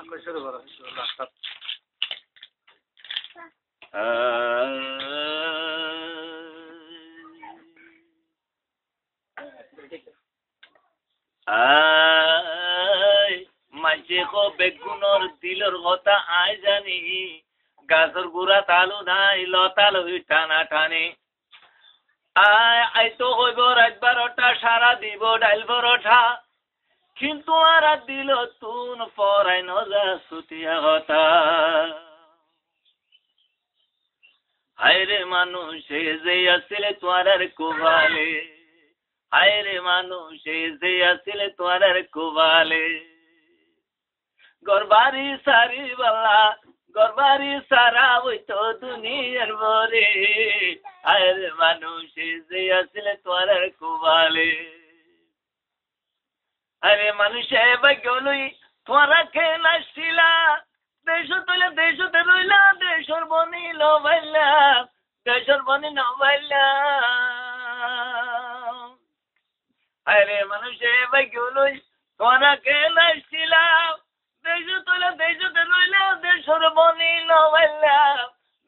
শুরু করো লাস্ট মাঝে কো বেগুনর দিলর কথা আয় জানি গাছর গুড়া তালু নাই লতাল হই টানা টানে আয় তো হইব রাত 12টা সারা দিব ডাইল পরোঠা কিন্তু আর দিল তুন পরাই নজা সুতিয়া হতা হায়রে মানুষ যে আসলে তোমার আর কোবালে হায়রে মানুষ যে আসলে তোমার আর কোবালে গরবারি সারি বালা গরবারি সারা ওই তো দুনিয়ার বরে হায়রে মানুষ যে আসলে তোমার আর কোবালে আরে মানুষে বাগ্যলই তোরা খেলা শিলা দেশতে রইলা দেশর বনি লবাইলা দেশর বনি নবাইলা আরে মানুষে বাগ্যলই তোরা খেলা শিলা দেশতে রইলা দেশর বনি লবাইলা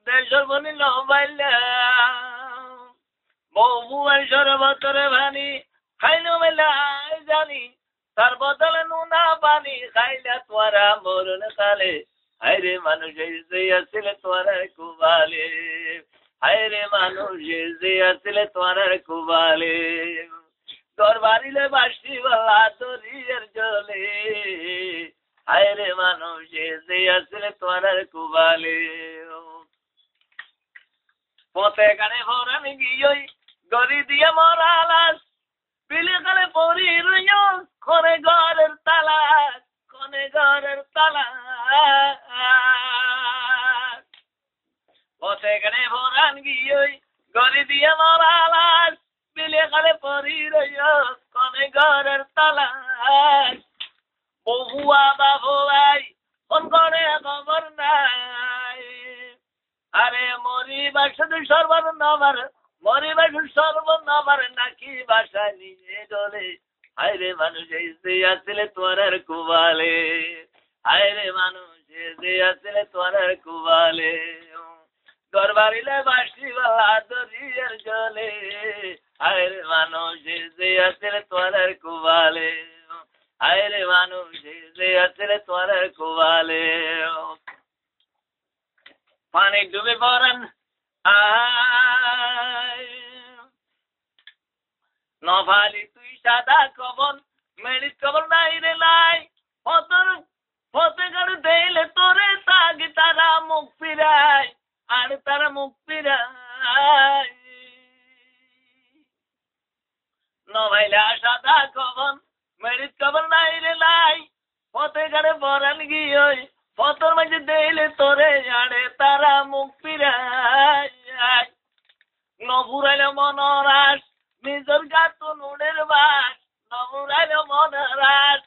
দেশর বনি লবাইলা বহু সরবতরে ভানি খাইলো মেলা জানি তার বদলে নুনা পানি খাইলা তোরা মরণ কালে হায়রে মানুষ যে আসলে তোরা কুবালে হায়রে মানুষ যে আসলে তোরা কুবালে তোর বাড়িলে বাসি বলা দরিয়ার জলে হায়রে মানুষ যে আসলে তোরা কুবালে পথে কানে ভরান গিয়ে গড়ি দিয়ে মরালাস পিলে কালে পরি রইও কোনে ঘরের তালা পথে কানে ভরান গিয়ে গড়ি দিয়ে মরালাস পিলে কালে পরি রইও কোনে ঘরের তালা বহুয়া বাবু ভাই ফোন করে খবর নাই আরে মরিবার শুধু সর্বনবার মরিবার সর্বনবার নাকি বাসা নিয়ে চলে হায়রে মানুষ যে আসলে তোরার কুবালে হায়রে মানুষ যে আসলে তোরার কুবালে দরবারিলে বাসি বালা দরিয়ার জলে হায়রে মানুষ যে আসলে তোরার কুবালে হায়রে মানুষ যে আসলে তোরার কুবালে পানি ডুবে পড়ান নভালি তুই সাদা কবন মেরিট কবর নাই রে নাই ফতে গাড়ি দেইলে তোরে তাগি তারা মুখ ফিরাই আর তারা মুখ ফিরাই নভাইলা সাদা কবন মেরিট কবর নাই রে নাই ফতে গাড়ি বরান গিয়ে ফতর মাঝে দেইলে তোরে আড়ে তারা মুখ ফিরাই নভুরাইলে মনরাস নিজর গাতো নুড়ের বাস নভুরাইলে মনরাস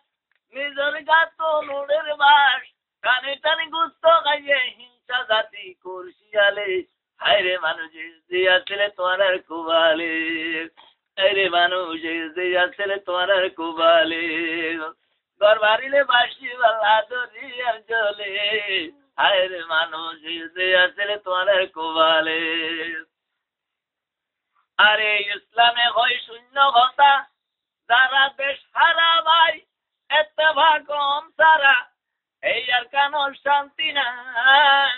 নিজর গাতো নুড়ের বাস কানে টানে গুস্ত খাইয়ে হিংসা জাতি করশিয়ালে হায়রে মানুষ যে আসলে তোমার কুবালে হায়রে মানুষ যে আসলে তোমার কুবালে দরবারিলে বাসি বালা দরিয়ার জলে হায়রে মানুষ যে আসলে তোমার কুবালে আরে ইসলামে হয় শূন্য কথা যারা দেশ হারা ভাই এত ভাগম সারা এই আর কেন শান্তি নাই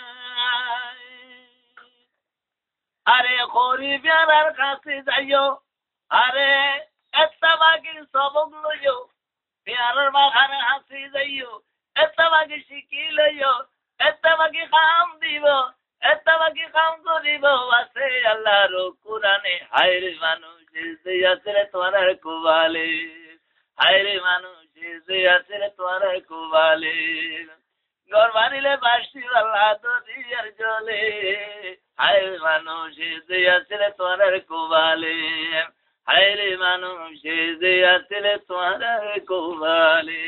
আরে গরিবের কাছে যাইও আরে এত ভাগি সবক লইও পেয়ারের বাগানে হাসি যাইও এত ভাগি শিখি লইও এত ভাগি কাম দিব এত ভাগি কাম করিব আছে আল্লাহর কোরআনে হায়রে মানুষ যে আসলে তোমার কুবালে হায়রে মানুষ যে আসলে তোমার কুবালে ঘর বাড়িলে বাসি আল্লাহ দরিয়ার জলে হায়রে মানুষ যে আসলে তোমার কুবালে হায়রে মানুষ যে আসলে তোমার কুবালে।